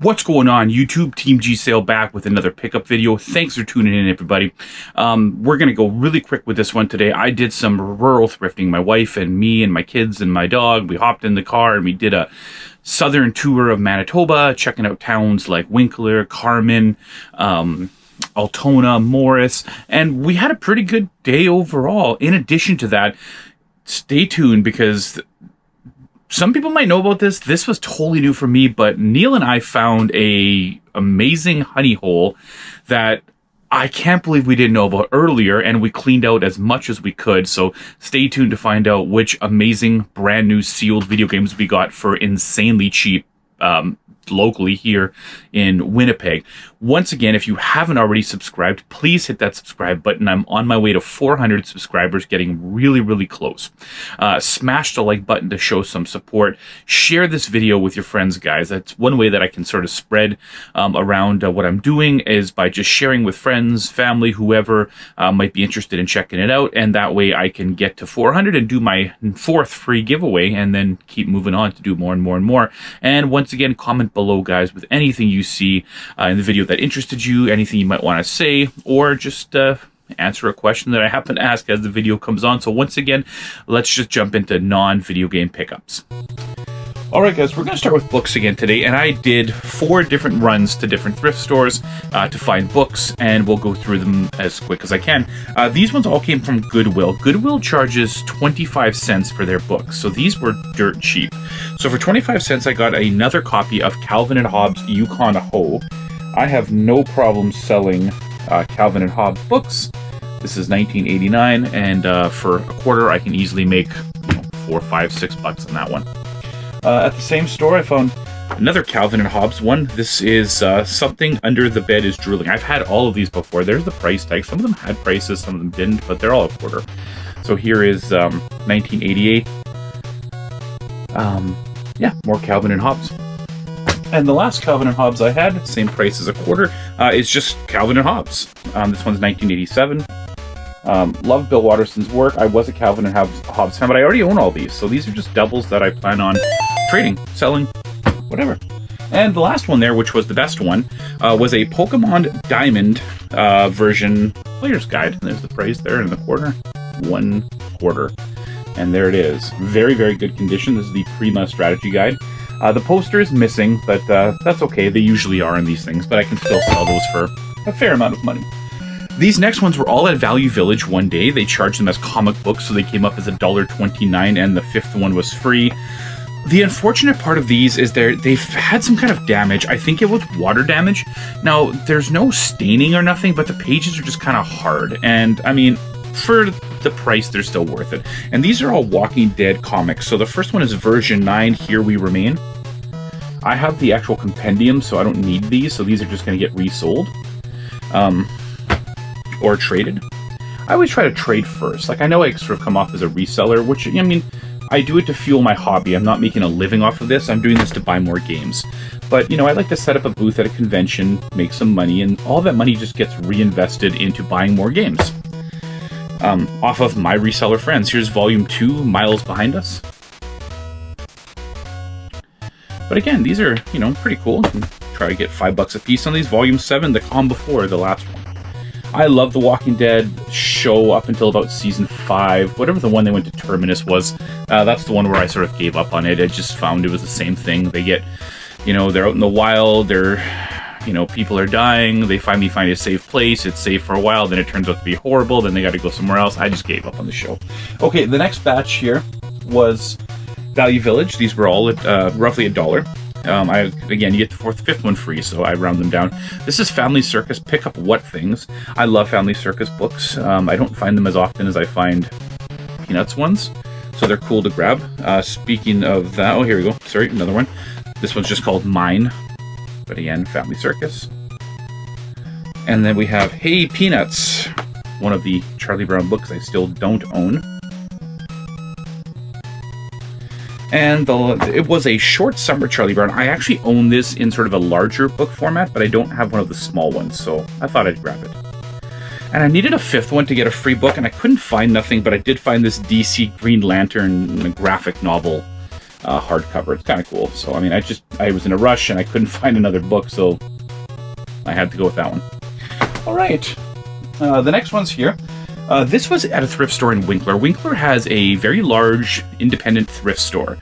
What's going on, YouTube? Team G Sale back with another pickup video. Thanks for tuning in, everybody. We're going to go really quick with this one today. I did some rural thrifting. My wife and me and my kids and my dog, we hopped in the car and we did a southern tour of Manitoba, checking out towns like Winkler, Carman, Altona, Morris, and we had a pretty good day overall. In addition to that, stay tuned because some people might know about this. This was totally new for me, but Neil and I found a amazing honey hole that I can't believe we didn't know about earlier, and we cleaned out as much as we could. So stay tuned to find out which amazing brand new sealed video games we got for insanely cheap locally here in Winnipeg. Once again, if you haven't already subscribed, please hit that subscribe button. I'm on my way to 400 subscribers, getting really, really close. Smash the like button to show some support. Share this video with your friends, guys. That's one way that I can sort of spread around what I'm doing, is by just sharing with friends, family, whoever might be interested in checking it out. And that way I can get to 400 and do my 4th free giveaway, and then keep moving on to do more and more and more. And once again, comment below, guys, with anything you see in the video that interested you, anything you might want to say, or just answer a question that I happen to ask as the video comes on. So once again, let's just jump into non-video game pickups. Alright guys, we're going to start with books again today, and I did 4 different runs to different thrift stores to find books, and we'll go through them as quick as I can. These ones all came from Goodwill. Goodwill charges 25 cents for their books, so these were dirt cheap. So for 25 cents I got another copy of Calvin and Hobbes' Yukon Ho. I have no problem selling Calvin and Hobbes books. This is 1989, and for a quarter I can easily make $4, $5, $6 on that one. At the same store, I found another Calvin and Hobbes one. This is Something Under the Bed is Drooling. I've had all of these before. There's the price tag. Some of them had prices, some of them didn't, but they're all a quarter. So here is 1988. Yeah, more Calvin and Hobbes. And the last Calvin and Hobbes I had, same price as a quarter, is just Calvin and Hobbes. This one's 1987. Love Bill Watterson's work. I was a Calvin and Hobbes fan, but I already own all these. So these are just doubles that I plan on trading, selling, whatever. And the last one there, which was the best one, was a Pokemon Diamond version player's guide. There's the price there in the corner. 1 quarter. And there it is. Very, very good condition. This is the Prima strategy guide. The poster is missing, but that's okay. They usually are in these things, but I can still sell those for a fair amount of money. These next ones were all at Value Village one day. They charged them as comic books, so they came up as $1.29, and the 5th one was free. The unfortunate part of these is they've had some kind of damage. I think it was water damage. Now, there's no staining or nothing, but the pages are just kind of hard. And, I mean, for the price, they're still worth it. And these are all Walking Dead comics. So the first one is version 9, Here We Remain. I have the actual compendium, so I don't need these. So these are just going to get resold. Or traded. I always try to trade first. Like, I know I sort of come off as a reseller, which, I mean, I do it to fuel my hobby. I'm not making a living off of this. I'm doing this to buy more games. But, I like to set up a booth at a convention, make some money, and all that money just gets reinvested into buying more games. Off of my reseller friends. Here's Volume 2, Miles Behind Us. But again, these are, pretty cool. You can try to get $5 a piece on these. Volume 7, The Calm Before, the last one. I love The Walking Dead show up until about season 5. Whatever the one they went to Terminus was, that's the one where I sort of gave up on it. I just found it was the same thing. They get, they're out in the wild, they're, people are dying, they finally find a safe place, it's safe for a while, then it turns out to be horrible, then they got to go somewhere else. I just gave up on the show. Okay, the next batch here was Value Village. These were all at roughly $1. Again, you get the 4th, 5th one free, so I round them down. This is Family Circus, Pick Up What Things. I love Family Circus books. I don't find them as often as I find Peanuts ones, so they're cool to grab. Speaking of that, oh, here we go. Sorry, another one. This one's just called Mine, but again, Family Circus. And then we have Hey Peanuts, one of the Charlie Brown books I still don't own. And it was a short summer Charlie Brown. I actually own this in sort of a larger book format, but I don't have one of the small ones, so I thought I'd grab it. And I needed a 5th one to get a free book, and I couldn't find nothing, but I did find this DC Green Lantern graphic novel hardcover. It's kind of cool. So, I mean, I was in a rush and I couldn't find another book, so I had to go with that one. All right. The next one's here. This was at a thrift store in Winkler. Winkler has a very large independent thrift store.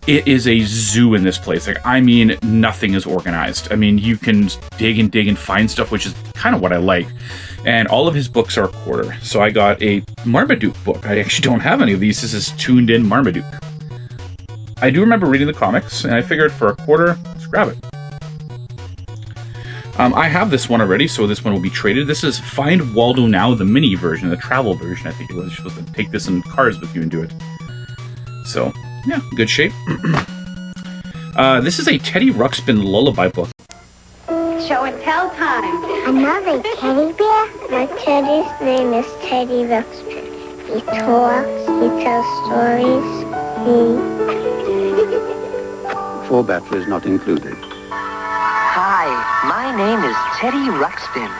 It is a zoo in this place. Like, I mean, nothing is organized. I mean, you can dig and find stuff, which is kind of what I like. And all of his books are a quarter. So I got a Marmaduke book. I actually don't have any of these. This is Tuned In Marmaduke. I do remember reading the comics, and I figured for a quarter, let's grab it. I have this one already, so this one will be traded. This is Find Waldo Now, the mini version, the travel version, I think it was. You're supposed to take this in cars with you and do it. So, yeah, good shape. This is a Teddy Ruxpin lullaby book. Show and tell time. Another teddy bear? My teddy's name is Teddy Ruxpin. He talks, he tells stories, Four batteries not included. Hi, my name is Teddy Ruxpin.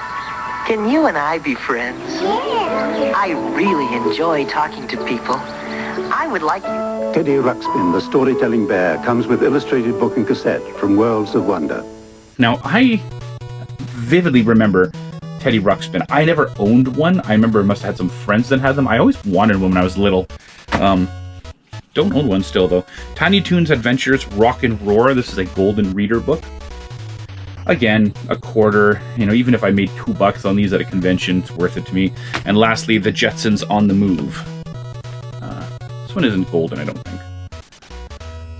Can you and I be friends? Yeah. I really enjoy talking to people. I would like you. Teddy Ruxpin, the storytelling bear, comes with illustrated book and cassette from Worlds of Wonder. Now, I vividly remember Teddy Ruxpin. I never owned one. I remember I must have had some friends that had them. I always wanted one when I was little. Don't own one still, though. Tiny Toons Adventures Rock and Roar. This is a Golden Reader book. Again, a quarter. You know, even if I made $2 on these at a convention, it's worth it to me. And lastly, The Jetsons on the Move. This one isn't golden, I don't think.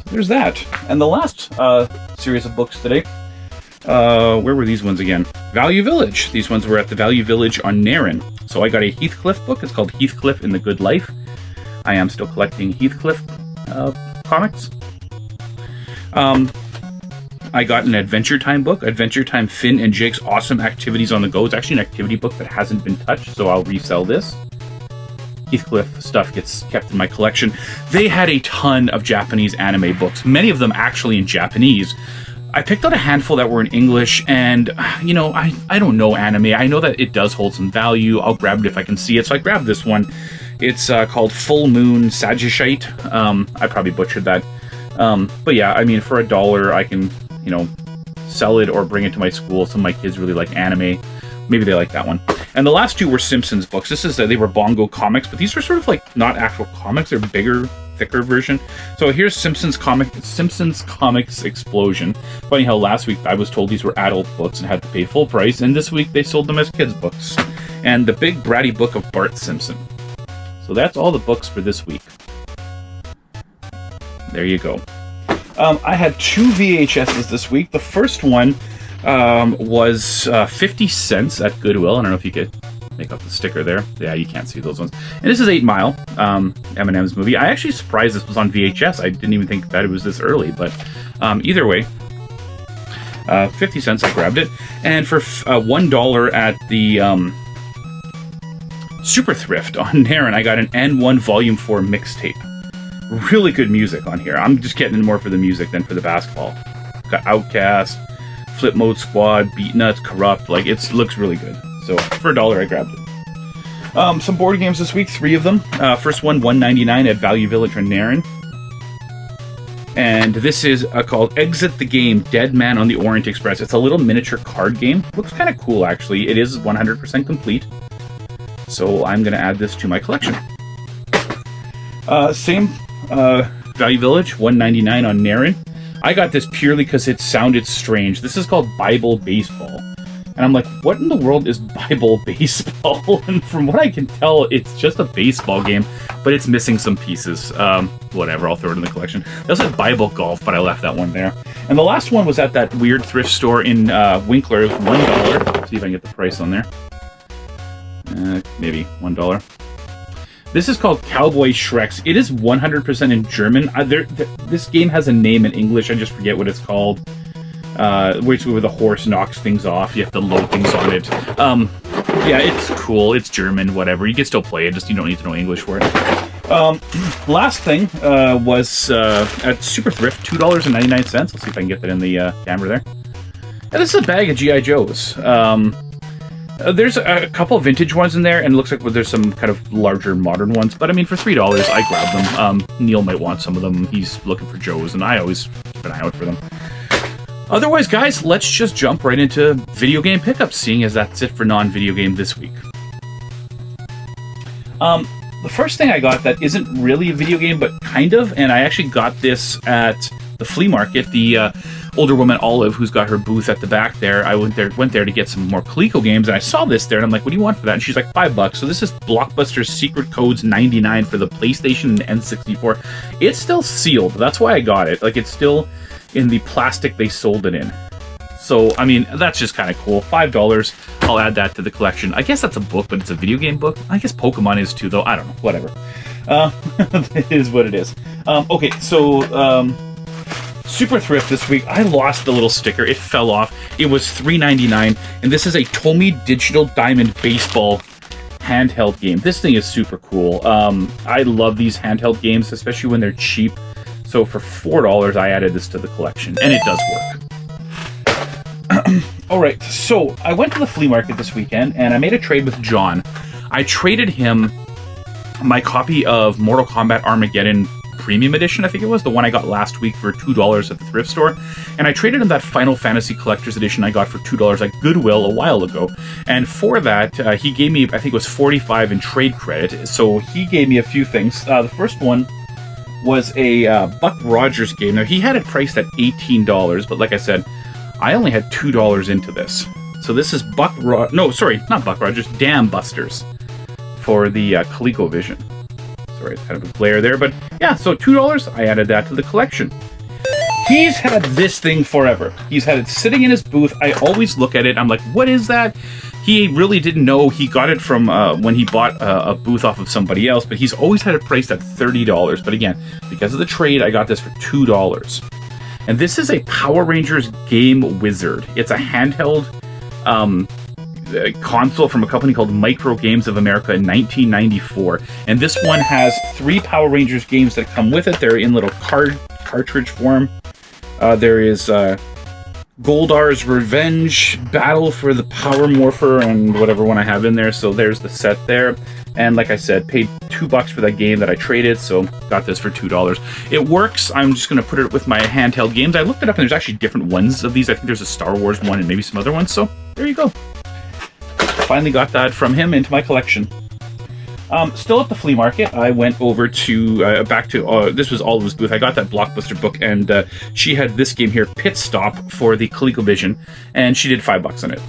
So there's that. And the last series of books today. Where were these ones again? Value Village. These ones were at the Value Village on Nairn. So I got a Heathcliff book. It's called Heathcliff in the Good Life. I am still collecting Heathcliff comics. I got an Adventure Time book. Adventure Time Finn and Jake's Awesome Activities on the Go. It's actually an activity book that hasn't been touched, so I'll resell this. Heathcliff stuff gets kept in my collection. They had a ton of Japanese anime books, many of them actually in Japanese. I picked out a handful that were in English, and, you know, I don't know anime. I know that it does hold some value. I'll grab it if I can see it, so I grabbed this one. It's called Full Moon Sagittite. I probably butchered that. But yeah, I mean, for $1, I can, you know, sell it or bring it to my school. Some of my kids really like anime. Maybe they like that one. And the last two were Simpsons books. This is they were Bongo comics, but these were sort of like not actual comics. They're bigger, thicker version. So here's Simpsons Comics Explosion. Funny how last week I was told these were adult books and had to pay full price, and this week they sold them as kids books. And the Big Bratty Book of Bart Simpson. So that's all the books for this week. There you go. I had 2 VHSs this week. The first one was 50 cents at Goodwill. I don't know if you could make up the sticker there. Yeah, you can't see those ones. And this is 8 Mile, Eminem's movie. I actually surprised this was on VHS. I didn't even think that it was this early, but either way, 50 cents, I grabbed it. And for $1 at the Super Thrift on Nairn, I got an N1 Volume 4 mixtape. Really good music on here. I'm just getting more for the music than for the basketball. Got Outkast, Flip Mode Squad, Beatnuts, Corrupt. Like, it looks really good. So for $1, I grabbed it. Some board games this week, 3 of them. First one, $1.99 at Value Village on Nairn. And this is called Exit the Game, Dead Man on the Orient Express. It's a little miniature card game. Looks kind of cool, actually. It is 100% complete. So I'm going to add this to my collection. Same Value Village, $1.99 on Nairn. I got this purely because it sounded strange. This is called Bible Baseball. And I'm like, what in the world is Bible Baseball? And from what I can tell, it's just a baseball game, but it's missing some pieces. Whatever, I'll throw it in the collection. They also had Bible Golf, but I left that one there. And the last one was at that weird thrift store in Winkler. It was $1. Let's see if I can get the price on there. Maybe $1. This is called Cowboy Shreks. It is 100% in German. This game has a name in English. I just forget what it's called. Which where the horse knocks things off. You have to load things on it. Yeah, it's cool. It's German, whatever. You can still play it. Just you don't need to know English for it. Last thing was at Super Thrift, $2.99. Let's see if I can get that in the camera there. And this is a bag of G.I. Joes. There's a couple vintage ones in there, and it looks like there's some kind of larger modern ones. But I mean, for $3, I grabbed them. Neil might want some of them. He's looking for Joe's, and I always keep an eye out for them. Otherwise, guys, let's just jump right into video game pickups, seeing as that's it for non-video game this week. The first thing I got that isn't really a video game, but kind of, and I actually got this at the flea market. The older woman, Olive, who's got her booth at the back there, I went there to get some more Coleco games, and I saw this there, and I'm like, what do you want for that? And she's like, $5. So this is Blockbuster Secret Codes 99 for the PlayStation and N64. It's still sealed. That's why I got it. Like, it's still in the plastic they sold it in. So, I mean, that's just kind of cool. $5. I'll add that to the collection. I guess that's a book, but it's a video game book. I guess Pokemon is too, though. I don't know. Whatever. It is what it is. Okay, so Super Thrift this week. I lost the little sticker. It fell off. It was $3.99, and this is a Tomy Digital Diamond Baseball handheld game. This thing is super cool. I love these handheld games, especially when they're cheap. So for $4, I added this to the collection, and it does work. Alright, so I went to the flea market this weekend, and I made a trade with John. I traded him my copy of Mortal Kombat Armageddon Premium Edition, I think it was, the one I got last week for $2 at the thrift store. And I traded him that Final Fantasy Collector's Edition I got for $2 at Goodwill a while ago. And for that, he gave me, I think it was $45 in trade credit. So he gave me a few things. The first one was a Buck Rogers game. Now, he had it priced at $18, but like I said, I only had $2 into this. So this is not Buck Rogers, Dam Busters for the ColecoVision. Sorry, it's kind of a glare there, but yeah, so $2, I added that to the collection. He's had this thing forever. He's had it sitting in his booth. I always look at it, I'm like, what is that? He really didn't know. He got it from when he bought a booth off of somebody else, but he's always had it priced at $30. But again, because of the trade, I got this for $2. And this is a Power Rangers Game Wizard. It's a handheld console from a company called Micro Games of America in 1994. And this one has 3 Power Rangers games that come with it. They're in little cartridge form. There is Goldar's Revenge, Battle for the Power Morpher, and whatever one I have in there. So there's the set there. And like I said, paid $2 for that game that I traded, so got this for $2. It works. I'm just going to put it with my handheld games. I looked it up, and there's actually different ones of these. I think there's a Star Wars one and maybe some other ones, so there you go. Finally got that from him into my collection. Still at the flea market, I went over to, this was Olive's booth. I got that Blockbuster book, and she had this game here, Pit Stop, for the ColecoVision, and she did $5 on it.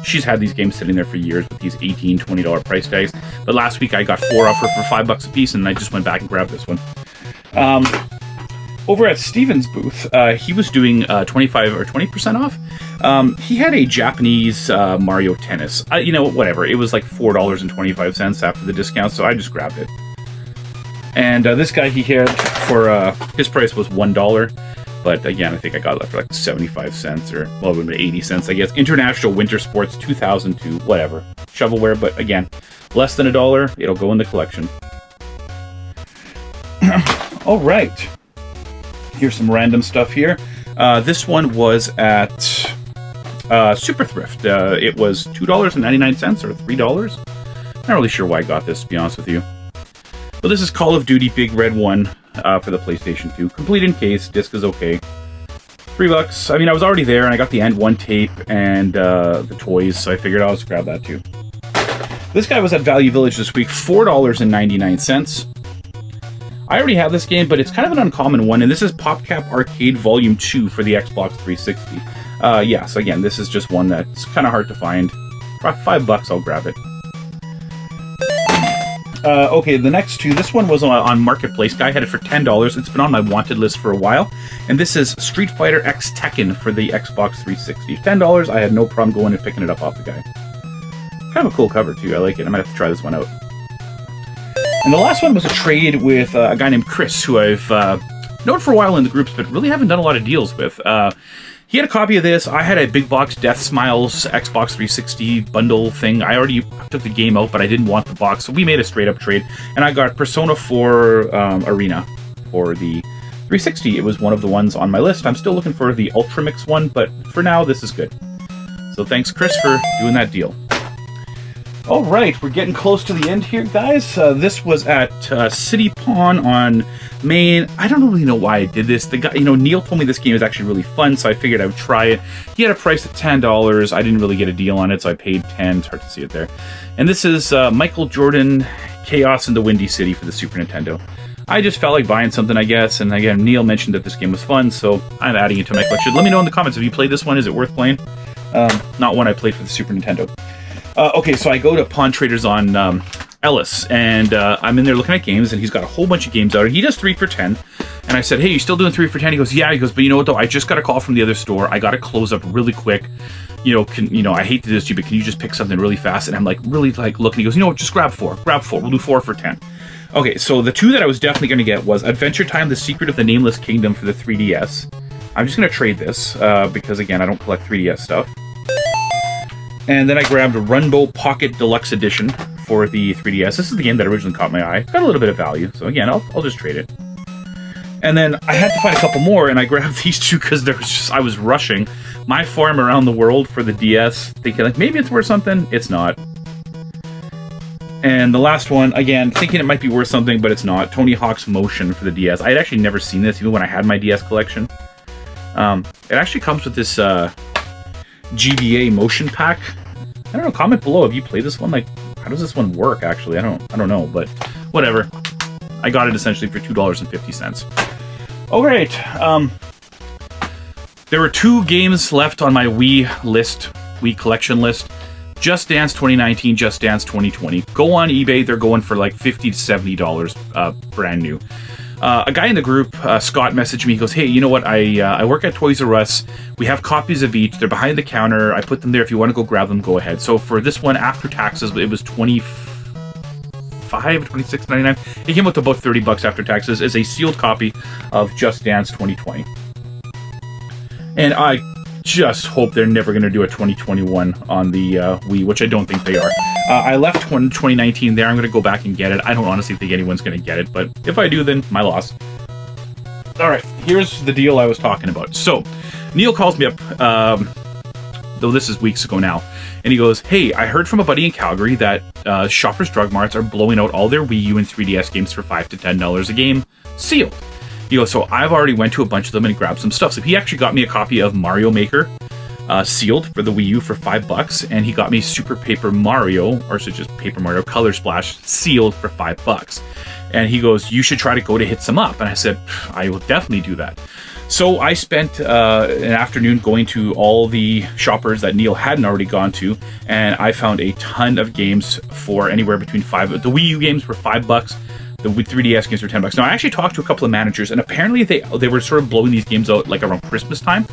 She's had these games sitting there for years with these $18, $20 price tags. But last week I got 4 off her for $5 a piece, and I just went back and grabbed this one. Over at Steven's booth, he was doing 25 or 20% off. He had a Japanese Mario Tennis. Whatever. It was like $4.25 after the discount, so I just grabbed it. And this guy he had for his price was $1. But again, I think I got it for like 75 cents or, well, it would be 80 cents, I guess. International Winter Sports 2002, whatever. Shovelware, but again, less than $1. It'll go in the collection. All right. Here's some random stuff here. This one was at Super Thrift. It was $2.99 or $3. Not really sure why I got this, to be honest with you. But this is Call of Duty Big Red 1 for the PlayStation 2. Complete in case, disc is okay. $3. I mean, I was already there, and I got the End 1 tape and the toys, so I figured I'll just grab that too. This guy was at Value Village this week, $4.99. I already have this game, but it's kind of an uncommon one, and this is PopCap Arcade Volume 2 for the Xbox 360. Yeah, so again, this is just one that's kind of hard to find. For $5, I'll grab it. Okay, the next two. This one was on Marketplace. Guy had it for $10. It's been on my wanted list for a while. And this is Street Fighter X Tekken for the Xbox 360. $10. I had no problem going and picking it up off the guy. Kind of a cool cover, too. I like it. I might have to try this one out. And the last one was a trade with a guy named Chris, who I've known for a while in the groups, but really haven't done a lot of deals with. He had a copy of this. I had a Big Box Death Smiles Xbox 360 bundle thing. I already took the game out, but I didn't want the box, so we made a straight-up trade. And I got Persona 4 Arena for the 360. It was one of the ones on my list. I'm still looking for the Ultra Mix one, but for now, this is good. So thanks, Chris, for doing that deal. All right, we're getting close to the end here, guys. This was at City Pawn on Main. I don't really know why I did this. The guy, Neil told me this game is actually really fun, so I figured I would try it. He had a price of $10. I didn't really get a deal on it, so I paid $10. It's hard to see it there. And this is Michael Jordan Chaos in the Windy City for the Super Nintendo. I just felt like buying something, I guess. And again, Neil mentioned that this game was fun, so I'm adding it to my collection. Let me know in the comments if you played this one. Is it worth playing? Not one I played for the Super Nintendo. Okay, so I go to Pawn Traders on Ellis, and I'm in there looking at games, and he's got a whole bunch of games out. He does 3 for $10, and I said, hey, you still doing 3 for $10? He goes, yeah. He goes, but you know what, though? I just got a call from the other store. I got to close up really quick. I hate to do this to you, but can you just pick something really fast? And I'm like, really like looking. He goes, you know what, just grab 4. Grab 4. We'll do 4 for $10. Okay, so the 2 that I was definitely going to get was Adventure Time, The Secret of the Nameless Kingdom for the 3DS. I'm just going to trade this, because, again, I don't collect 3DS stuff. And then I grabbed a Runbow Pocket Deluxe Edition for the 3DS. This is the game that originally caught my eye. It's got a little bit of value, so again, I'll just trade it. And then I had to find a couple more, and I grabbed these 2 because I was rushing. My Farm Around the World for the DS, thinking like maybe it's worth something. It's not. And the last one, again, thinking it might be worth something, but it's not. Tony Hawk's Motion for the DS. I had actually never seen this, even when I had my DS collection. It actually comes with this GBA motion pack. I don't know, comment below if you played this one. Like, how does this one work, actually? I don't know, but whatever. I got it essentially for $2.50. All right. There were 2 games left on my Wii collection list. Just Dance 2019, Just Dance 2020. Go on eBay, they're going for like $50 to $70 brand new. A guy in the group, Scott, messaged me. He goes, hey, you know what? I work at Toys R Us. We have copies of each. They're behind the counter. I put them there. If you want to go grab them, go ahead. So for this one, after taxes, it was $26.99. It came out to about $30 after taxes. It's a sealed copy of Just Dance 2020. And I just hope they're never going to do a 2021 on the Wii, which I don't think they are. I left 2019 there. I'm going to go back and get it. I don't honestly think anyone's going to get it, but if I do, then my loss. All right, here's the deal I was talking about. So, Neil calls me up, though this is weeks ago now, and he goes, hey, I heard from a buddy in Calgary that Shoppers Drug Marts are blowing out all their Wii U and 3DS games for $5 to $10 a game, sealed. He goes, so I've already went to a bunch of them and grabbed some stuff. So he actually got me a copy of Mario Maker, sealed for the Wii U for $5, and he got me Super Paper Mario, or is it just Paper Mario Color Splash, sealed for $5. And he goes, you should try to go to hit some up. And I said, I will definitely do that. So I spent an afternoon going to all the shoppers that Neil hadn't already gone to, and I found a ton of games for anywhere between $5. The Wii U games were $5. The 3DS games were $10. Now, I actually talked to a couple of managers, and apparently they were sort of blowing these games out like around Christmas time,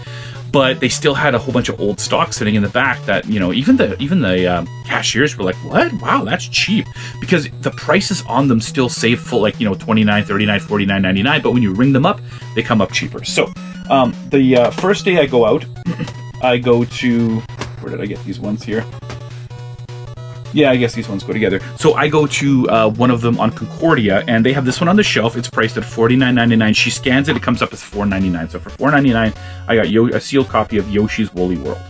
but they still had a whole bunch of old stock sitting in the back that, even the cashiers were like, what? Wow, that's cheap. Because the prices on them still say full, like, $29, $39, $49, $99, but when you ring them up, they come up cheaper. So, the first day I go out, I go to, where did I get these ones here? Yeah, I guess these ones go together. So I go to one of them on Concordia, and they have this one on the shelf. It's priced at $49.99. She scans it, it comes up as $4.99. So for $4.99, I got a sealed copy of Yoshi's Woolly World.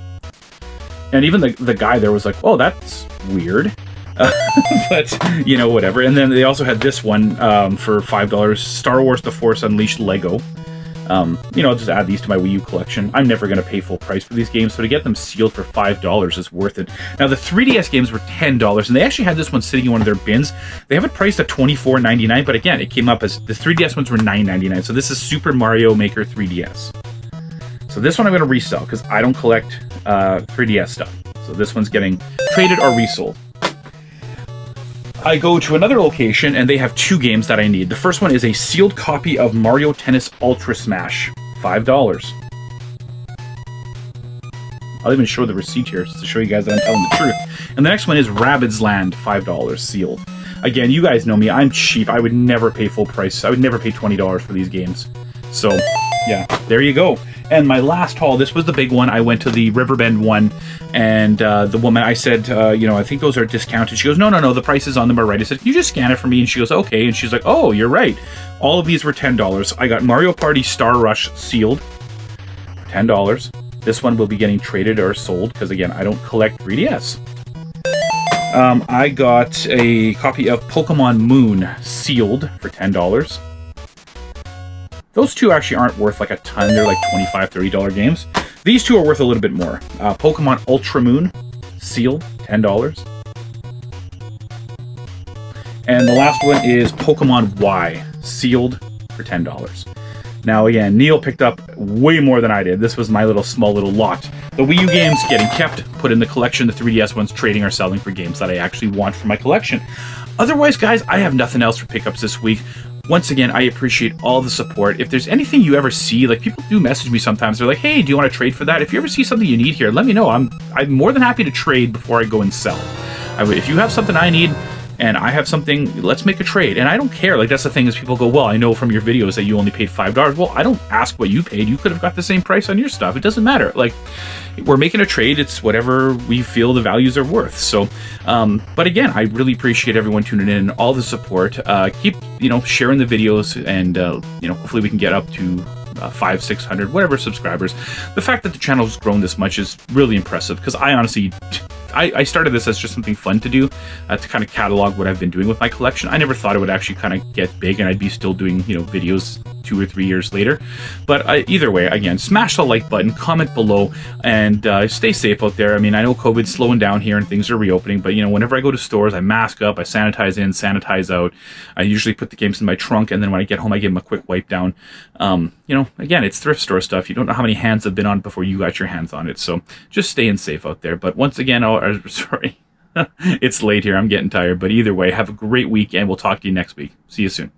And even the guy there was like, oh, that's weird. But, whatever. And then they also had this one for $5, Star Wars The Force Unleashed Lego. I'll just add these to my Wii U collection. I'm never going to pay full price for these games, so to get them sealed for $5 is worth it. Now, the 3DS games were $10, and they actually had this one sitting in one of their bins. They have it priced at $24.99, but again, it came up as the 3DS ones were $9.99, so this is Super Mario Maker 3DS. So this one I'm going to resell, because I don't collect 3DS stuff. So this one's getting traded or resold. I go to another location, and they have 2 games that I need. The first one is a sealed copy of Mario Tennis Ultra Smash, $5. I'll even show the receipt here just to show you guys that I'm telling the truth. And the next one is Rabbids Land, $5, sealed. Again, you guys know me. I'm cheap. I would never pay full price. I would never pay $20 for these games. So, yeah, there you go. And my last haul, this was the big one. I went to the Riverbend one, and the woman, I said, I think those are discounted. She goes, no, the prices on them are right. I said, can you just scan it for me? And she goes, okay. And she's like, oh, you're right. All of these were $10. I got Mario Party Star Rush sealed, $10. This one will be getting traded or sold, because again, I don't collect 3DS. I got a copy of Pokemon Moon sealed for $10. Those two actually aren't worth like a ton. They're like $25, $30 games. These two are worth a little bit more. Pokemon Ultra Moon sealed, $10. And the last one is Pokemon Y sealed for $10. Now again, Neil picked up way more than I did. This was my small little lot. The Wii U games getting kept, put in the collection. The 3DS ones trading or selling for games that I actually want for my collection. Otherwise, guys, I have nothing else for pickups this week. Once again, I appreciate all the support. If there's anything you ever see, like people do message me sometimes. They're like, hey, do you want to trade for that? If you ever see something you need here, let me know. I'm more than happy to trade before I go and sell. If you have something I need, and I have something, let's make a trade. And I don't care. Like, that's the thing is people go, well, I know from your videos that you only paid $5. Well, I don't ask what you paid. You could have got the same price on your stuff. It doesn't matter. Like, we're making a trade. It's whatever we feel the values are worth. So, but again, I really appreciate everyone tuning in and all the support. Keep, sharing the videos and, hopefully we can get up to 500, 600, whatever subscribers. The fact that the channel has grown this much is really impressive because I honestly... I started this as just something fun to do, to kind of catalog what I've been doing with my collection. I never thought it would actually kind of get big and I'd be still doing, videos 2 or 3 years later. But either way, again, smash the like button, comment below, and stay safe out there. I mean, I know COVID's slowing down here and things are reopening, but, whenever I go to stores, I mask up, I sanitize in, sanitize out. I usually put the games in my trunk, and then when I get home, I give them a quick wipe down. Again, it's thrift store stuff. You don't know how many hands have been on it before you got your hands on it. So just staying safe out there. But once again, sorry, it's late here. I'm getting tired. But either way, have a great week, and we'll talk to you next week. See you soon.